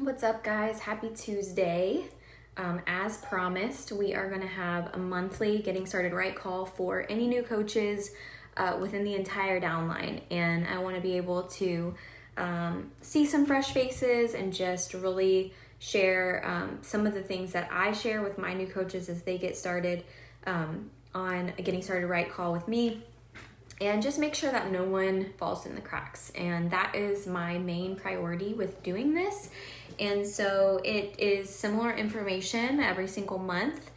What's up, guys? Happy Tuesday. As promised, we are going to have a monthly Getting Started Right call for any new coaches within the entire downline. And I want to be able to see some fresh faces and just really share some of the things that I share with my new coaches as they get started on a Getting Started Right call with me. And just make sure that no one falls in the cracks. And that is my main priority with doing this. And so it is similar information every single month.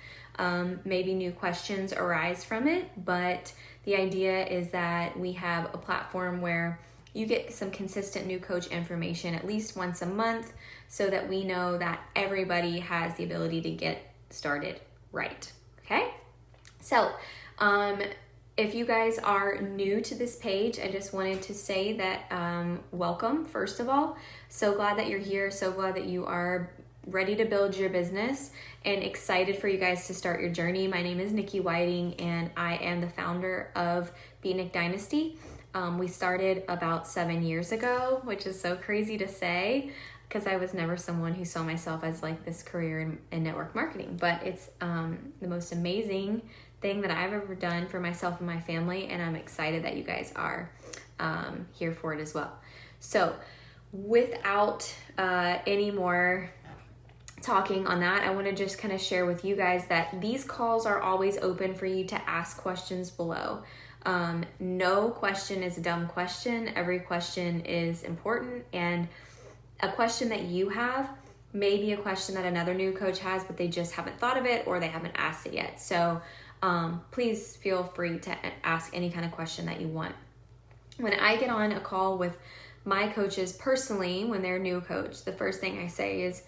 Maybe new questions arise from it, but the idea is that we have a platform where you get some consistent new coach information at least once a month so that we know that everybody has the ability to get started right. Okay? So, if you guys are new to this page, I just wanted to say that welcome, first of all. So glad that you're here. So glad that you are ready to build your business and excited for you guys to start your journey. My name is Nikki Whiting, and I am the founder of Beatnik Dynasty. We started about 7 years ago, which is so crazy to say because I was never someone who saw myself as like this career in network marketing. But it's the most amazing thing that I've ever done for myself and my family, and I'm excited that you guys are here for it as well. So without any more talking on that, I want to just kind of share with you guys that these calls are always open for you to ask questions below. No question is a dumb question. Every question is important, and a question that you have may be a question that another new coach has, but they just haven't thought of it or they haven't asked it yet. So please feel free to ask any kind of question that you want. When I get on a call with my coaches personally, when they're a new coach, the first thing I say is,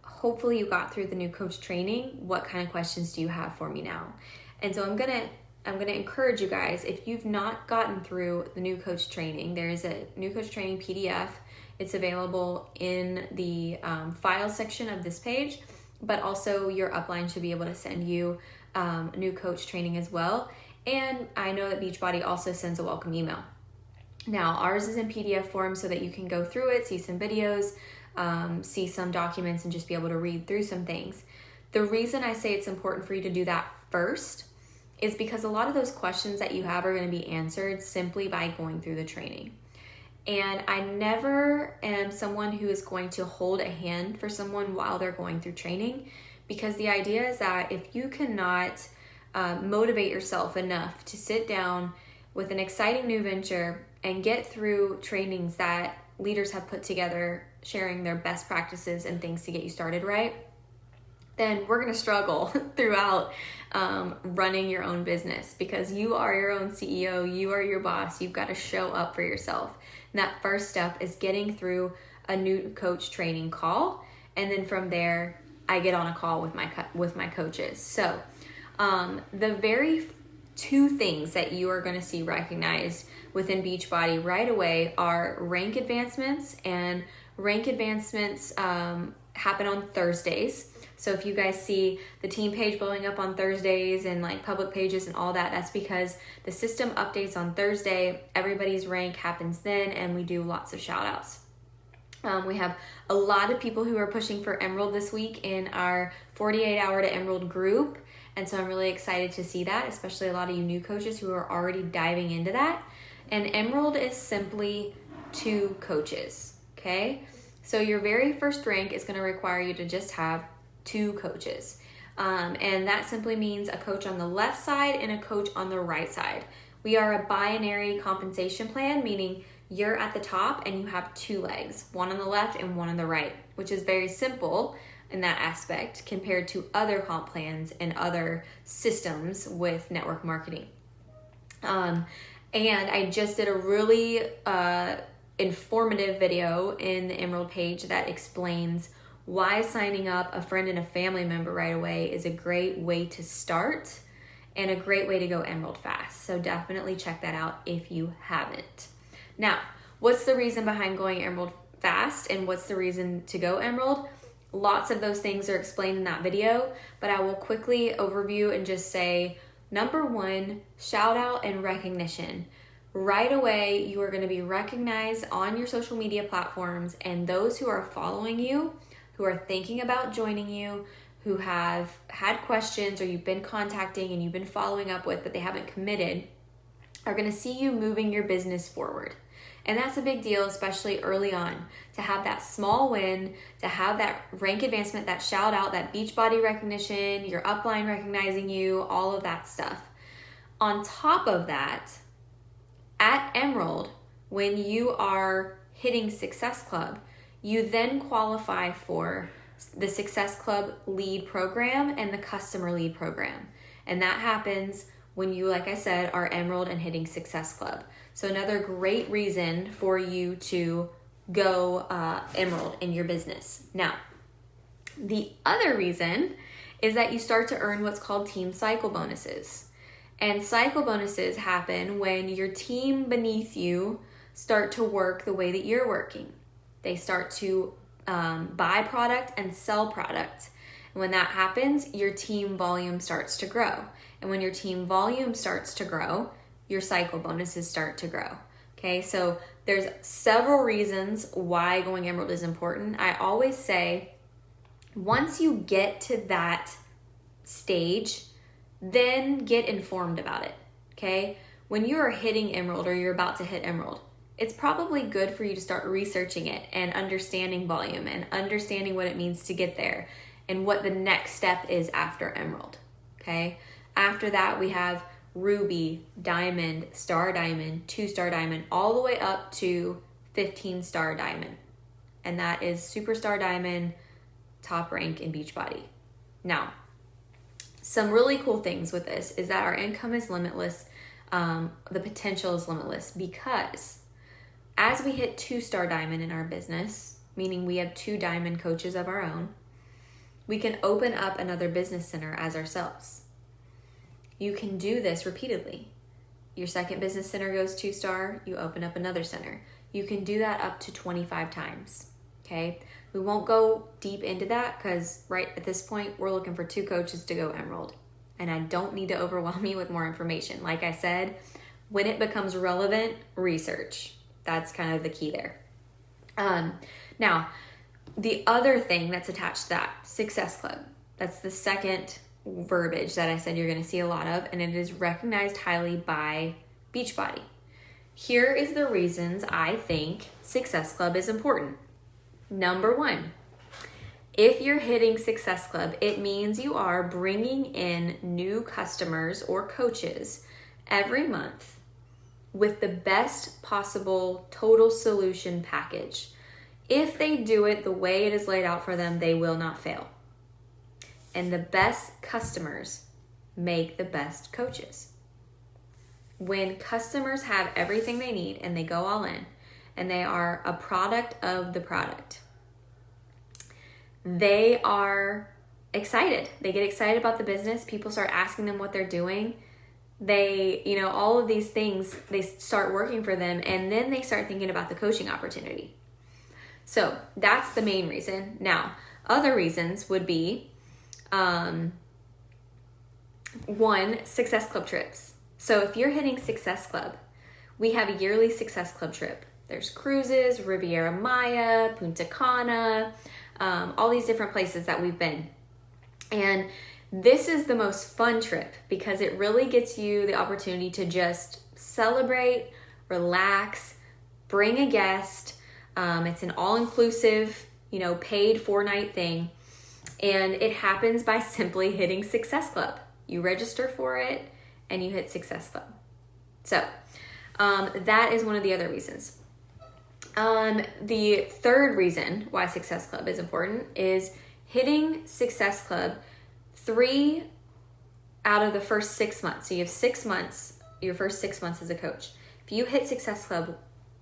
hopefully you got through the new coach training. What kind of questions do you have for me now? And so I'm gonna encourage you guys, if you've not gotten through the new coach training, there is a new coach training PDF. It's available in the file section of this page, but also your upline should be able to send you new coach training as well. And I know that Beachbody also sends a welcome email. Now, ours is in PDF form so that you can go through it, see some videos, see some documents, and just be able to read through some things. The reason I say it's important for you to do that first is because a lot of those questions that you have are going to be answered simply by going through the training. And I never am someone who is going to hold a hand for someone while they're going through training, because the idea is that if you cannot motivate yourself enough to sit down with an exciting new venture and get through trainings that leaders have put together, sharing their best practices and things to get you started right, then we're going to struggle throughout running your own business, because you are your own CEO, you are your boss, you've got to show up for yourself. And that first step is getting through a new coach training call, and then from there, I get on a call with my coaches. So the very two things that you are going to see recognized within Beachbody right away are rank advancements, and rank advancements happen on Thursdays. So if you guys see the team page blowing up on Thursdays and like public pages and all that, that's because the system updates on Thursday. Everybody's rank happens then, and we do lots of shout outs. We have a lot of people who are pushing for Emerald this week in our 48 Hour to Emerald group. And so I'm really excited to see that, especially a lot of you new coaches who are already diving into that. And Emerald is simply 2 coaches, okay? So your very first rank is going to require you to just have 2 coaches. And that simply means a coach on the left side and a coach on the right side. We are a binary compensation plan, meaning you're at the top and you have 2 legs, one on the left and one on the right, which is very simple in that aspect compared to other comp plans and other systems with network marketing. And I just did a really informative video in the Emerald page that explains why signing up a friend and a family member right away is a great way to start and a great way to go Emerald fast. So definitely check that out if you haven't. Now, what's the reason behind going Emerald fast, and what's the reason to go Emerald? Lots of those things are explained in that video, but I will quickly overview and just say, number 1, shout out and recognition. right away you are going to be recognized on your social media platforms, and those who are following you, who are thinking about joining you, who have had questions or you've been contacting and you've been following up with but they haven't committed, are going to see you moving your business forward. And that's a big deal, especially early on, to have that small win, to have that rank advancement, that shout out, that Beachbody recognition, your upline recognizing you, all of that stuff. On top of that, at Emerald, when you are hitting Success Club, you then qualify for the Success Club lead program and the customer lead program. And that happens when you, like I said, are Emerald and hitting Success Club. So another great reason for you to go Emerald in your business. Now, the other reason is that you start to earn what's called team cycle bonuses. And cycle bonuses happen when your team beneath you start to work the way that you're working. They start to buy product and sell product. And when that happens, your team volume starts to grow. And when your team volume starts to grow, your cycle bonuses start to grow. Okay, so there's several reasons why going Emerald is important. I always say, once you get to that stage, then get informed about it, okay? When you are hitting Emerald or you're about to hit Emerald, it's probably good for you to start researching it and understanding volume and understanding what it means to get there and what the next step is after Emerald, okay? After that, we have Ruby, Diamond, Star Diamond, 2-Star Diamond, all the way up to 15-Star Diamond. And that is Superstar Diamond, top rank in Beachbody. Now, some really cool things with this is that our income is limitless. The potential is limitless because as we hit 2-Star Diamond in our business, meaning we have 2 diamond coaches of our own, we can open up another business center as ourselves. You can do this repeatedly. Your second business center goes 2-star, you open up another center. You can do that up to 25 times, okay? We won't go deep into that because right at this point, we're looking for 2 coaches to go Emerald. And I don't need to overwhelm you with more information. Like I said, when it becomes relevant, research. That's kind of the key there. Now, the other thing that's attached to that, Success Club. That's the second verbiage that I said you're going to see a lot of, and it is recognized highly by Beachbody. Here is the reasons I think Success Club is important. Number 1, if you're hitting Success Club, it means you are bringing in new customers or coaches every month with the best possible total solution package. If they do it the way it is laid out for them, they will not fail. And the best customers make the best coaches. When customers have everything they need and they go all in, and they are a product of the product, they are excited. They get excited about the business. People start asking them what they're doing. They, all of these things, they start working for them, and then they start thinking about the coaching opportunity. So that's the main reason. Now, other reasons would be, 1, Success Club trips. So if you're hitting Success Club, we have a yearly Success Club trip. There's cruises, Riviera Maya, Punta Cana, all these different places that we've been. And this is the most fun trip because it really gets you the opportunity to just celebrate, relax, bring a guest. It's an all-inclusive, paid 4-night thing. And it happens by simply hitting Success Club. You register for it and you hit Success Club. So that is one of the other reasons. The third reason why Success Club is important is hitting Success Club 3 out of the first 6 months. So you have 6 months, your first 6 months as a coach. If you hit Success Club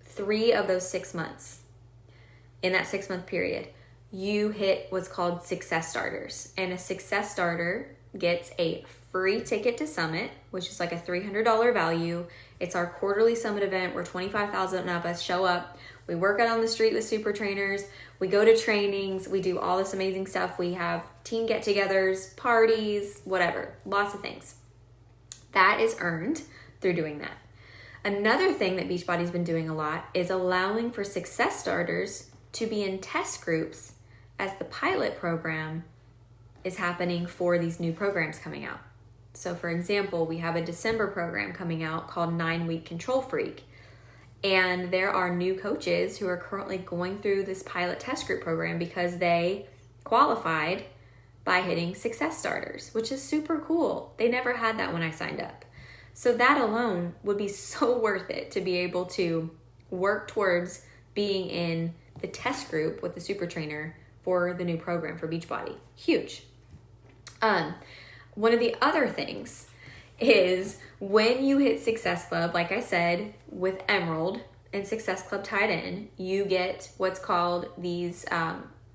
3 of those 6 months, in that 6-month period, you hit what's called Success Starters. And a Success Starter gets a free ticket to Summit, which is like a $300 value. It's our quarterly Summit event where 25,000 of us show up. We work out on the street with super trainers. We go to trainings. We do all this amazing stuff. We have team get-togethers, parties, whatever, lots of things. That is earned through doing that. Another thing that Beachbody's been doing a lot is allowing for success starters to be in test groups as the pilot program is happening for these new programs coming out. So for example, we have a December program coming out called 9-Week Control Freak. And there are new coaches who are currently going through this pilot test group program because they qualified by hitting success starters, which is super cool. They never had that when I signed up. So that alone would be so worth it to be able to work towards being in the test group with the super trainer for the new program for Beachbody. Huge. One of the other things is when you hit Success Club, like I said, with Emerald and Success Club tied in, you get what's called these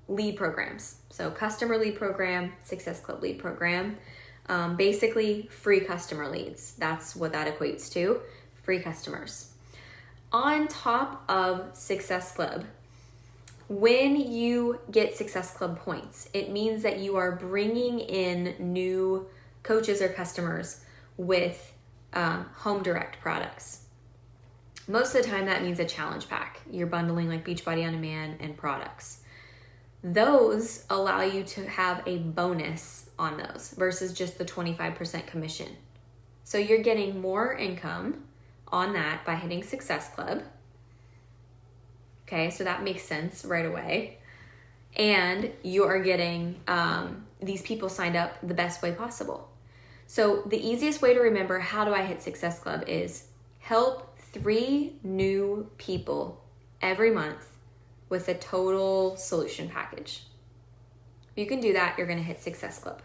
lead programs. So customer lead program, Success Club lead program, basically free customer leads. That's what that equates to, free customers. On top of Success Club, when you get Success Club points, it means that you are bringing in new coaches or customers with home direct products. Most of the time that means a challenge pack. You're bundling like Beachbody On Demand and products. Those allow you to have a bonus on those versus just the 25% commission. So you're getting more income on that by hitting Success Club. Okay, so that makes sense right away. And you are getting these people signed up the best way possible. So the easiest way to remember how do I hit Success Club is help 3 new people every month with a total solution package. If you can do that, you're going to hit Success Club.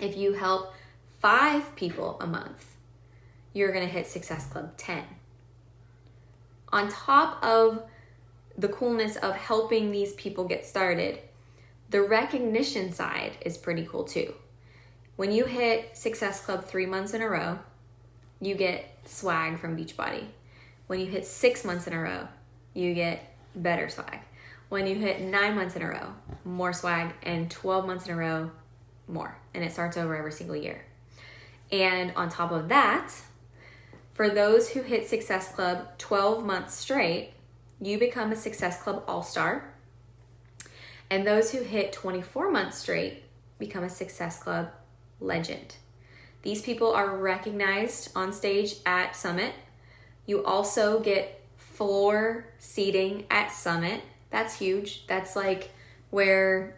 If you help 5 people a month, you're going to hit Success Club 10. On top of the coolness of helping these people get started, the recognition side is pretty cool too. When you hit Success Club 3 months in a row, you get swag from Beachbody. When you hit 6 months in a row, you get better swag. When you hit 9 months in a row, more swag, and 12 months in a row, more. And it starts over every single year. And on top of that, for those who hit Success Club 12 months straight, you become a Success Club All-Star. And those who hit 24 months straight become a Success Club Legend. These people are recognized on stage at Summit. You also get floor seating at Summit. That's huge. That's like where,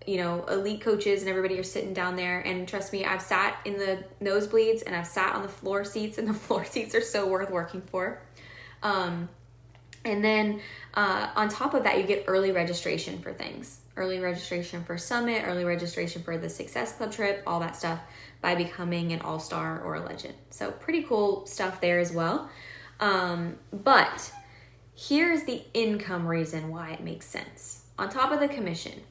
elite coaches and everybody are sitting down there. And trust me, I've sat in the nosebleeds and I've sat on the floor seats, and the floor seats are so worth working for. And then on top of that, you get early registration for things. Early registration for Summit, early registration for the Success Club trip, all that stuff by becoming an all-star or a legend. So pretty cool stuff there as well. But here's the income reason why it makes sense. On top of the commission,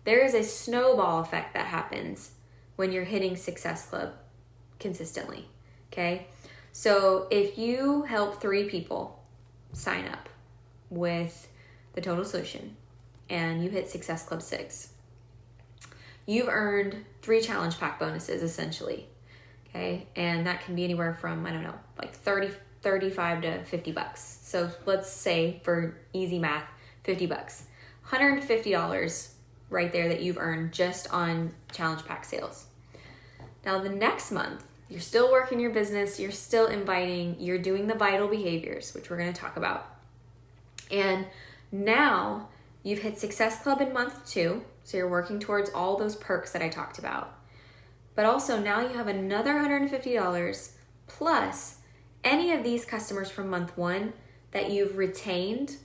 there is a snowball effect that happens when you're hitting Success Club consistently, okay? So if you help 3 people sign up with the total solution and you hit Success Club 6, you've earned 3 challenge pack bonuses essentially, okay? And that can be anywhere from, like 35 to $50. So let's say for easy math, $50. $150 right there that you've earned just on challenge pack sales. Now the next month, you're still working your business, you're still inviting, you're doing the vital behaviors, which we're going to talk about. And now you've hit Success Club in month 2, so you're working towards all those perks that I talked about. But also now you have another $150 plus any of these customers from month 1 that you've retained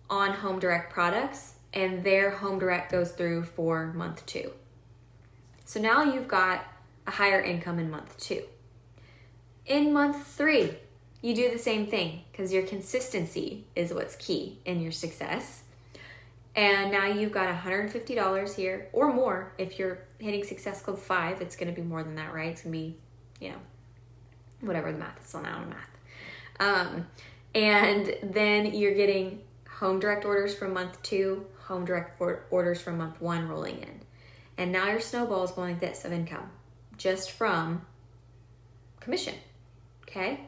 on Home Direct products, and their Home Direct goes through for month 2. So now you've got a higher income in month 2. In month 3, you do the same thing because your consistency is what's key in your success. And now you've got $150 here or more. If you're hitting Success Club 5, it's going to be more than that, right? It's going to be, whatever the math is, still not on math. And then you're getting Home Direct orders from month 2, Home Direct orders from month 1 rolling in. And now your snowball is going like this of income just from commission, okay?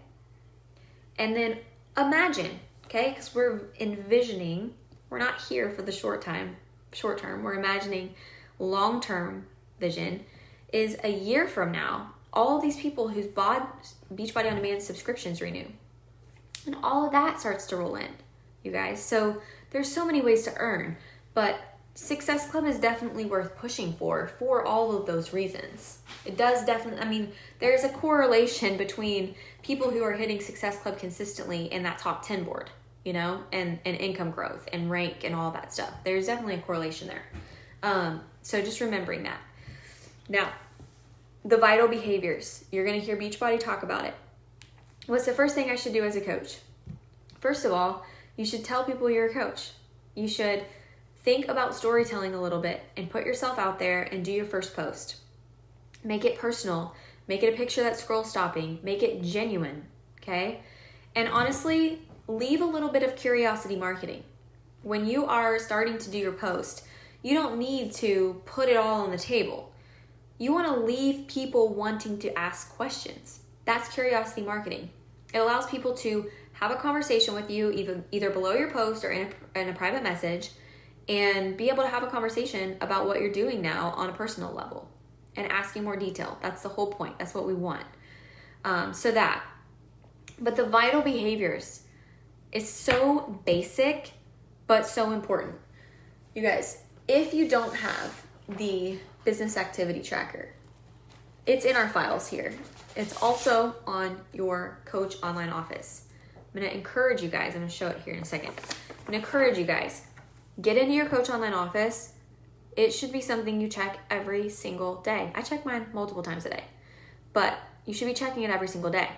And then imagine, okay, because we're envisioning, we're not here for the short term, we're imagining long-term vision is a year from now, all these people who's bought Beachbody On Demand subscriptions renew. And all of that starts to roll in, you guys. So there's so many ways to earn, but Success Club is definitely worth pushing for all of those reasons. It does definitely, I mean, there's a correlation between people who are hitting Success Club consistently in that top 10 board, you know, and income growth and rank and all that stuff. There's definitely a correlation there. So just remembering that. Now, the vital behaviors. You're going to hear Beachbody talk about it. What's the first thing I should do as a coach? First of all, you should tell people you're a coach. You should think about storytelling a little bit and put yourself out there and do your first post. Make it personal. Make it a picture that's scroll stopping. Make it genuine, okay? And honestly, leave a little bit of curiosity marketing. When you are starting to do your post, you don't need to put it all on the table. You want to leave people wanting to ask questions. That's curiosity marketing. It allows people to have a conversation with you either below your post or in a private message, and be able to have a conversation about what you're doing now on a personal level and asking more detail. That's the whole point. That's what we want. But the vital behaviors is so basic, but so important. You guys, if you don't have the business activity tracker, it's in our files here. It's also on your Coach Online Office. I'm going to encourage you guys. I'm going to show it here in a second. I'm going to encourage you guys. Get into your Coach Online Office. It should be something you check every single day. I check mine multiple times a day, but you should be checking it every single day.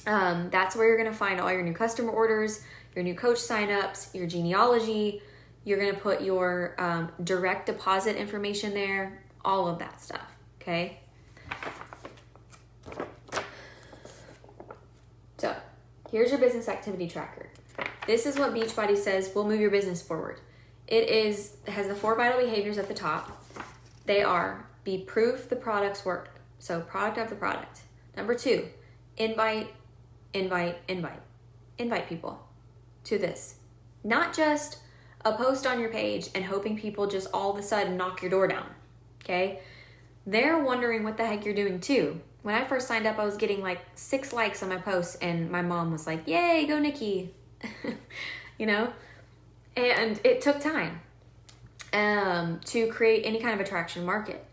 That's where you're going to find all your new customer orders, your new coach signups, your genealogy. You're going to put your direct deposit information there, all of that stuff, okay? So here's your business activity tracker. This is what Beachbody says will move your business forward. It has the 4 vital behaviors at the top. They are: be proof the products work. So product of the product. Number 2, invite people to this. Not just a post on your page and hoping people just all of a sudden knock your door down, okay? They're wondering what the heck you're doing too. When I first signed up, I was getting like 6 likes on my posts, and my mom was like, yay, go Nikki. You know? And it took time to create any kind of attraction market.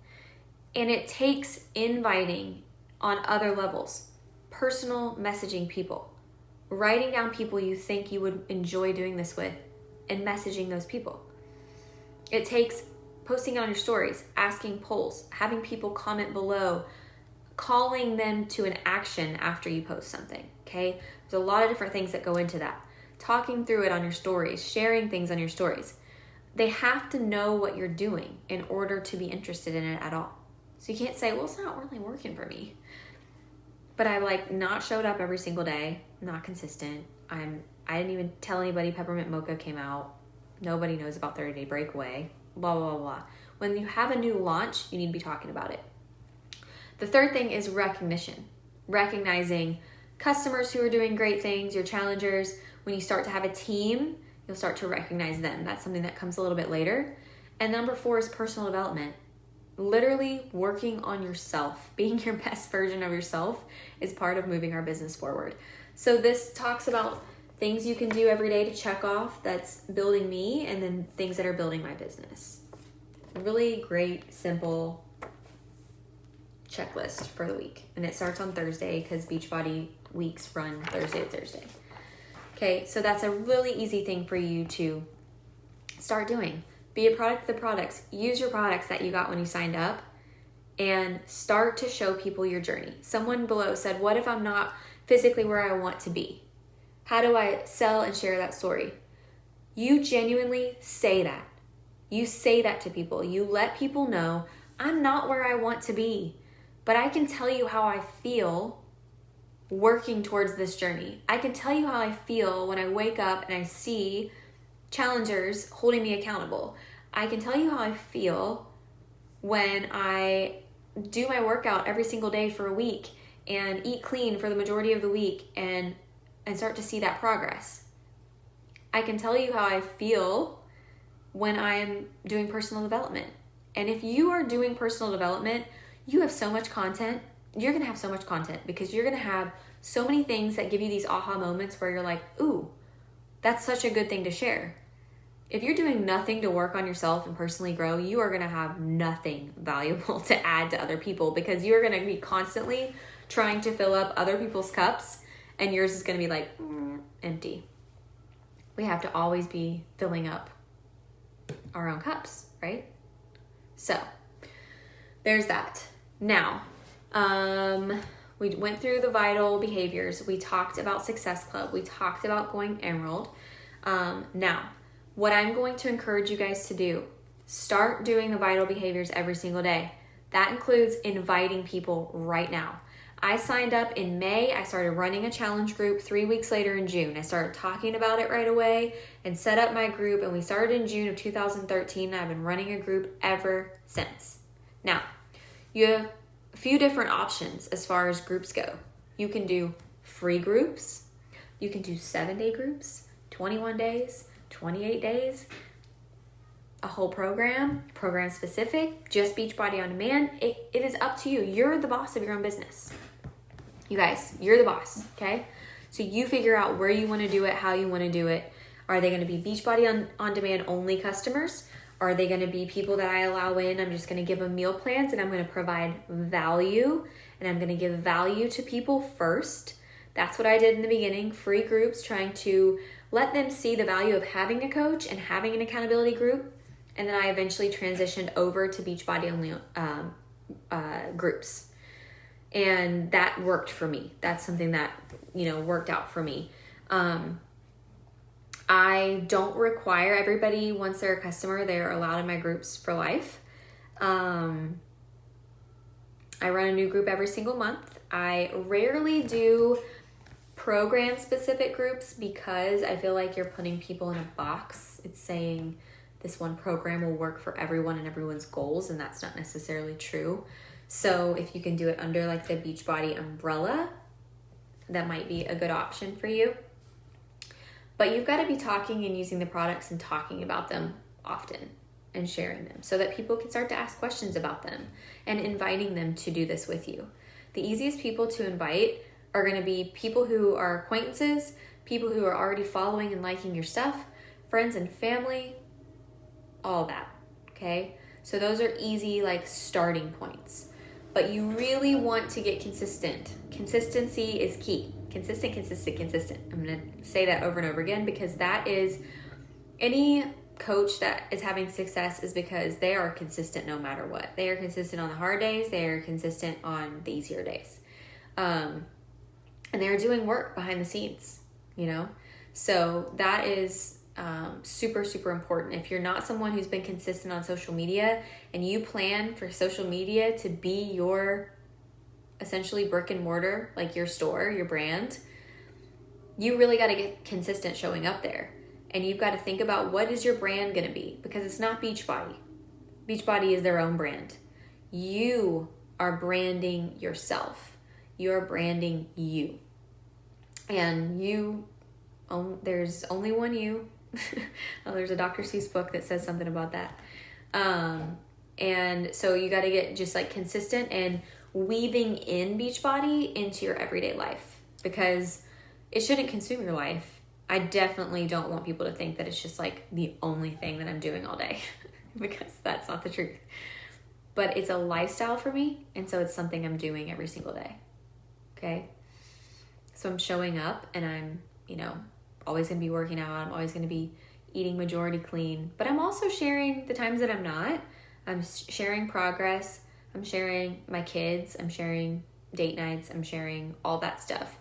And it takes inviting on other levels, personal messaging people, writing down people you think you would enjoy doing this with, and messaging those people. It takes posting on your stories, asking polls, having people comment below, calling them to an action after you post something, okay? There's a lot of different things that go into that. Talking through it on your stories, sharing things on your stories. They have to know what you're doing in order to be interested in it at all. So you can't say, well, it's not really working for me. But I've not showed up every single day, not consistent. I didn't even tell anybody Peppermint Mocha came out. Nobody knows about 30 Day Breakaway, blah, blah, blah, blah. When you have a new launch, you need to be talking about it. The third thing is recognition. Recognizing customers who are doing great things, your challengers. When you start to have a team, you'll start to recognize them. That's something that comes a little bit later. And number 4 is personal development. Literally working on yourself. Being your best version of yourself is part of moving our business forward. So this talks about things you can do every day to check off that's building me, and then things that are building my business. Really great, simple checklist for the week. And it starts on Thursday because Beachbody weeks run Thursday to Thursday. Okay, so that's a really easy thing for you to start doing. Be a product of the products. Use your products that you got when you signed up and start to show people your journey. Someone below said, what if I'm not physically where I want to be? How do I sell and share that story? You genuinely say that. You say that to people. You let people know, I'm not where I want to be, but I can tell you how I feel working towards this journey. I can tell you how I feel when I wake up and I see challengers holding me accountable. I can tell you how I feel when I do my workout every single day for a week and eat clean for the majority of the week and and start to see that progress. I can tell you how I feel when I'm doing personal development. And if you are doing personal development, you have so much content. You're going to have so much content because you're going to have so many things that give you these aha moments where you're like, ooh, that's such a good thing to share. If you're doing nothing to work on yourself and personally grow, you are going to have nothing valuable to add to other people because you're going to be constantly trying to fill up other people's cups and yours is going to be like empty. We have to always be filling up our own cups, right? So there's that. Now, we went through the vital behaviors. We talked about Success Club. We talked about going Emerald. Now, what I'm going to encourage you guys to do, start doing the vital behaviors every single day. That includes inviting people right now. I signed up in May. I started running a challenge group 3 weeks later in June. I started talking about it right away and set up my group, and we started in June of 2013, and I've been running a group ever since. Now, you have a few different options as far as groups go. You can do free groups. You can do 7-day groups, 21 days, 28 days, a whole program specific, just Beachbody On Demand. It is up to you. You're the boss of your own business. You guys, you're the boss, okay? So you figure out where you want to do it, how you want to do it. Are they going to be Beachbody On Demand only customers? Are they going to be people that I allow in? I'm just going to give them meal plans and I'm going to provide value, and I'm going to give value to people first. That's what I did in the beginning, free groups, trying to let them see the value of having a coach and having an accountability group. And then I eventually transitioned over to Beachbody only groups. And that worked for me. That's something that, worked out for me. I don't require everybody, once they're a customer, they're allowed in my groups for life. I run a new group every single month. I rarely do program-specific groups because I feel like you're putting people in a box. It's saying this one program will work for everyone and everyone's goals, and that's not necessarily true. So if you can do it under like the Beachbody umbrella, that might be a good option for you. But you've got to be talking and using the products and talking about them often and sharing them so that people can start to ask questions about them and inviting them to do this with you. The easiest people to invite are going to be people who are acquaintances, people who are already following and liking your stuff, friends and family, all that, okay? So those are easy, like, starting points. But you really want to get consistent. Consistency is key. Consistent. I'm going to say that over and over again because that is, any coach that is having success is because they are consistent no matter what. They are consistent on the hard days. They are consistent on the easier days. And they're doing work behind the scenes, So that is super, super important. If you're not someone who's been consistent on social media and you plan for social media to be your essentially brick and mortar, like your store, your brand, you really got to get consistent showing up there. And you've got to think about, what is your brand going to be? Because it's not Beachbody. Beachbody is their own brand. You are branding yourself. You're branding you. And there's only one you. Oh, there's a Dr. Seuss book that says something about that. And so you got to get just like consistent and weaving in Beachbody into your everyday life, because it shouldn't consume your life. I definitely don't want people to think that it's just like the only thing that I'm doing all day because that's not the truth. But it's a lifestyle for me, and so it's something I'm doing every single day. Okay? So I'm showing up and I'm, always going to be working out. I'm always going to be eating majority clean, but I'm also sharing the times that I'm not. I'm sharing progress. I'm sharing my kids. I'm sharing date nights. I'm sharing all that stuff.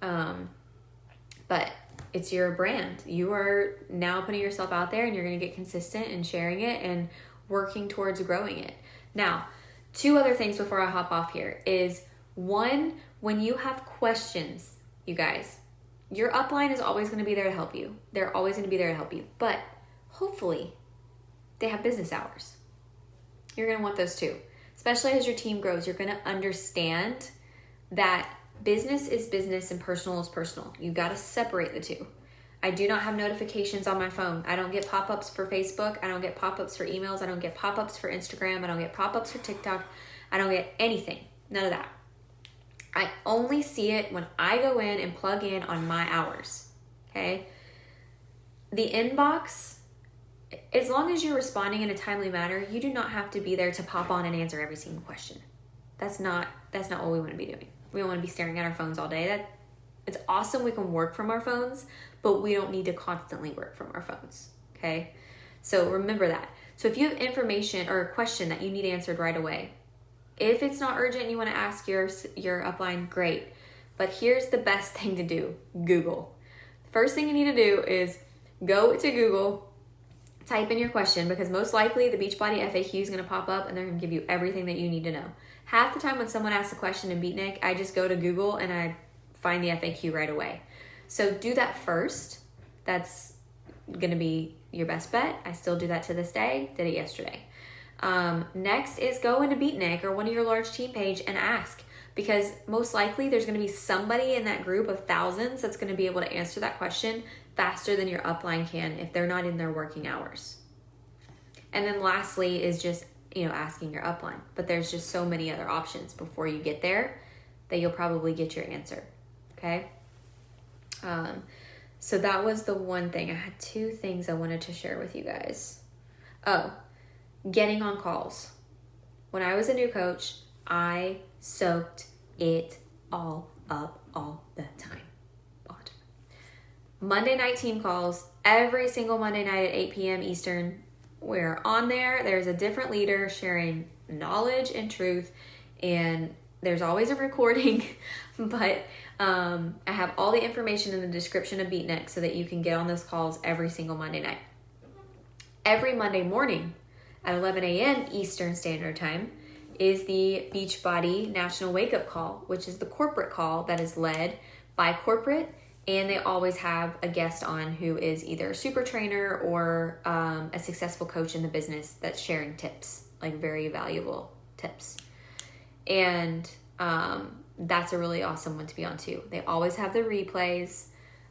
But it's your brand. You are now putting yourself out there and you're going to get consistent in sharing it and working towards growing it. Now, 2 other things before I hop off here is, 1, when you have questions, you guys, your upline is always going to be there to help you. They're always going to be there to help you. But hopefully they have business hours. You're going to want those too. Especially as your team grows, you're going to understand that Business is business and personal is personal. You got to separate the two. I do not have notifications on my phone. I don't get pop-ups for Facebook. I don't get pop-ups for emails. I don't get pop-ups for Instagram. I don't get pop-ups for TikTok. I don't get anything. None of that. I only see it when I go in and plug in on my hours. Okay? The inbox, as long as you're responding in a timely manner, you do not have to be there to pop on and answer every single question. That's not what we want to be doing. We don't want to be staring at our phones all day. It's awesome we can work from our phones, but we don't need to constantly work from our phones, okay? So remember that. So if you have information or a question that you need answered right away, if it's not urgent and you want to ask your upline, great. But here's the best thing to do, Google. First thing you need to do is go to Google, type in your question, because most likely the Beachbody FAQ is going to pop up and they're going to give you everything that you need to know. Half the time when someone asks a question in Beatnik, I just go to Google and I find the FAQ right away. So do that first. That's going to be your best bet. I still do that to this day. Did it yesterday. Next is go into Beatnik or one of your large team page and ask, because most likely there's going to be somebody in that group of thousands that's going to be able to answer that question faster than your upline can if they're not in their working hours. And then lastly is just, asking your upline. But there's just so many other options before you get there that you'll probably get your answer. Okay? So that was the one thing. I had two things I wanted to share with you guys. Oh, getting on calls. When I was a new coach, I soaked it all up all the time. Monday night team calls, every single Monday night at 8 p.m. Eastern. We're on there. There's a different leader sharing knowledge and truth, and there's always a recording, but I have all the information in the description of Beatnik so that you can get on those calls every single Monday night. Every Monday morning at 11 a.m. Eastern Standard Time is the Beachbody National Wake Up Call, which is the corporate call that is led by corporate, and they always have a guest on who is either a super trainer or a successful coach in the business that's sharing tips, like very valuable tips. And that's a really awesome one to be on too. They always have the replays.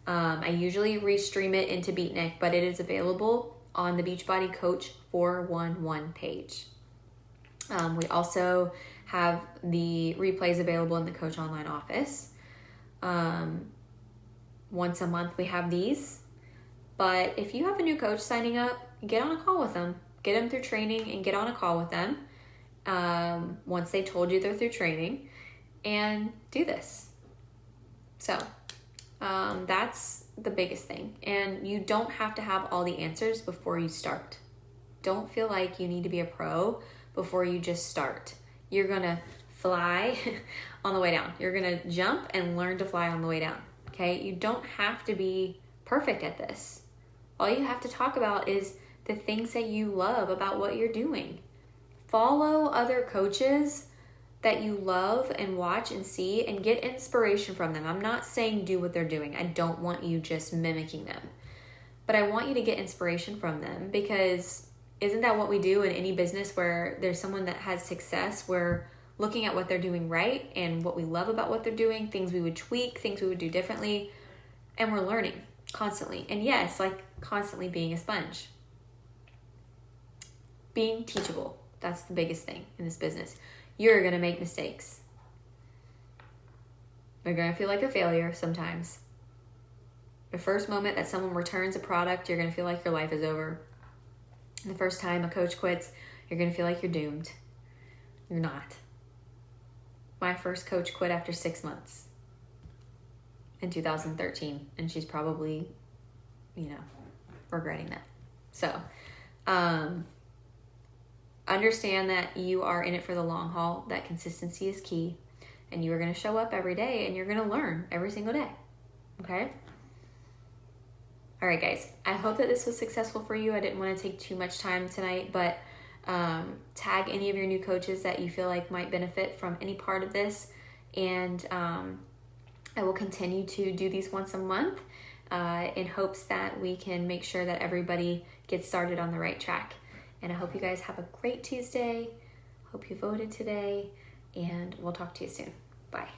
I usually restream it into Beatnik, but it is available on the Beachbody Coach 411 page. We also have the replays available in the Coach Online office. Once a month we have these. But if you have a new coach signing up, get on a call with them. Get them through training and get on a call with them once they told you they're through training, and do this. So that's the biggest thing. And you don't have to have all the answers before you start. Don't feel like you need to be a pro before you just start. You're going to fly on the way down. You're going to jump and learn to fly on the way down. Okay? You don't have to be perfect at this. All you have to talk about is the things that you love about what you're doing. Follow other coaches that you love and watch and see and get inspiration from them. I'm not saying do what they're doing. I don't want you just mimicking them. But I want you to get inspiration from them, because isn't that what we do in any business where there's someone that has success? We're looking at what they're doing right and what we love about what they're doing, things we would tweak, things we would do differently, and we're learning constantly. And yes, like constantly being a sponge. Being teachable. That's the biggest thing in this business. You're going to make mistakes. You're going to feel like a failure sometimes. The first moment that someone returns a product, you're going to feel like your life is over. The first time a coach quits, you're going to feel like you're doomed. You're not. My first coach quit after 6 months in 2013, and she's probably, regretting that. So, understand that you are in it for the long haul, that consistency is key, and you are going to show up every day and you're going to learn every single day. Okay? All right, guys. I hope that this was successful for you. I didn't want to take too much time tonight, but tag any of your new coaches that you feel like might benefit from any part of this, and I will continue to do these once a month in hopes that we can make sure that everybody gets started on the right track. And I hope you guys have a great Tuesday. Hope you voted today, and we'll talk to you soon. Bye.